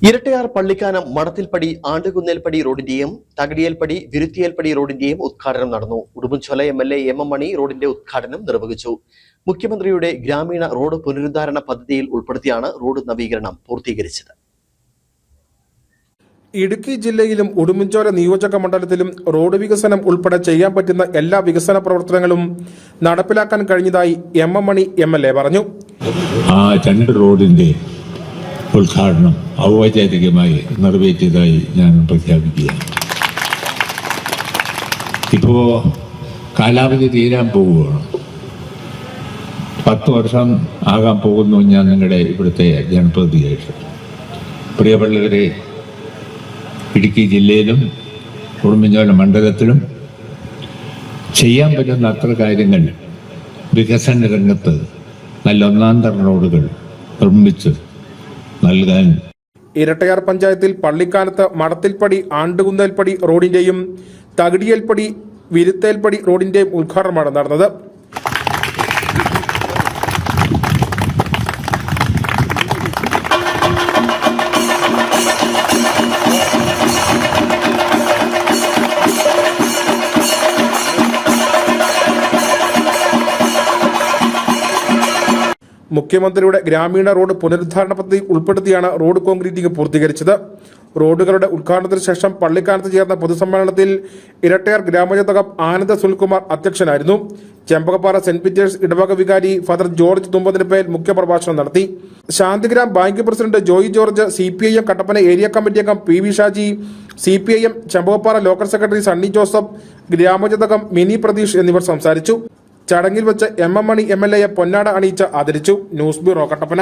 ഇരട്ടയാർ പള്ളിക്കാനം മടത്തിൽപ്പടി ആണ്ടുകുന്നേൽപ്പടി റോഡിന്റെയും തകടിയേൽപ്പടി വിരുത്തിയേൽപ്പടി റോഡിന്റെയും ഉദ്ഘാടനം നടന്നു. Udumbanchola MLA MM മണി റോഡിന്റെ ഉദ്ഘാടനം നിർവഹിച്ചു. മുഖ്യമന്ത്രിയുടെ ഗ്രാമീണ റോഡ് പുനരുദ്ധാരണ പദ്ധതിയിൽ ഉൾപ്പെടുത്തിയാണ് റോഡ് നവീകരണം പൂർത്തീകരിച്ചത്. ഇടുക്കി ജില്ലയിലും ഉടുമ്പൻചോല നിയോജക മണ്ഡലത്തിലും റോഡ് വികസനം ഉൾപ്പെടെ ചെയ്യാൻ പറ്റുന്ന എല്ലാ വികസന പ്രവർത്തനങ്ങളും നടപ്പിലാക്കാൻ കഴിഞ്ഞതായി MM മണി MLA പറഞ്ഞു. ആ രണ്ട് റോഡിന്റെ ഉദ്ഘാടനം ഔപചാരികമായി നിറവേറ്റിയതായി ഞാൻ പ്രഖ്യാപിക്കുകയാണ്. ഇപ്പോൾ കാലാവധി തീരാൻ പോവുകയാണ്. 10 വർഷം ആകാൻ പോകുന്നു ഞാൻ നിങ്ങളുടെ ഇവിടുത്തെ ജനപ്രതിനിധിയായിട്ട്. പ്രിയപ്പെട്ടവരെ, ഇടുക്കി ജില്ലയിലും ഉടുമ്പൻചോല മണ്ഡലത്തിലും ചെയ്യാൻ പറ്റുന്ന അത്ര കാര്യങ്ങൾ വികസന രംഗത്ത് നല്ല ഒന്നാന്തര റോഡുകൾ നിർമ്മിച്ച് നൽകാൻ ഇരട്ടയാർ പഞ്ചായത്തിൽ പള്ളിക്കാനത്ത് മടത്തിൽപ്പടി ആണ്ടുകുന്നേൽപ്പടി റോഡിന്റെയും തകടിയേൽപ്പടി വിരുത്തേൽപ്പടി റോഡിന്റെയും ഉദ്ഘാടനമാണ് നടന്നത്. മുഖ്യമന്ത്രിയുടെ ഗ്രാമീണ റോഡ് പുനരുദ്ധാരണ പദ്ധതി ഉൾപ്പെടുത്തിയാണ് റോഡ് കോൺക്രീറ്റിംഗ് പൂർത്തീകരിച്ചത്. റോഡുകളുടെ ഉദ്ഘാടനത്തിന് ശേഷം പള്ളിക്കാനത്ത് ചേർന്ന പൊതുസമ്മേളനത്തിൽ ഇരട്ടയാർ ഗ്രാമപഞ്ചായത്ത് ആനന്ദ സുനിൽകുമാർ അധ്യക്ഷനായിരുന്നു. ചെമ്പകപ്പാറ സെന്റ് പീറ്റേഴ്സ് ഇടവക വികാരി ഫാദർ ജോർജ് തുമ്പതിരിപ്പയിൽ മുഖ്യപ്രഭാഷണം നടത്തി. Shantigram bank president Joy George, CPIM Kattappana area committee അംഗം PV Shaji, CPIM Chembakappara local secretary Sunny Joseph, ഗ്രാമപഞ്ചായത്ത് മിനി പ്രതീഷ് എന്നിവർ സംസാരിച്ചു. ചടങ്ങിൽ വെച്ച് MM മണി MLA പൊന്നാട അണിയിച്ച് ആദരിച്ചു. News bureau, Kattappana.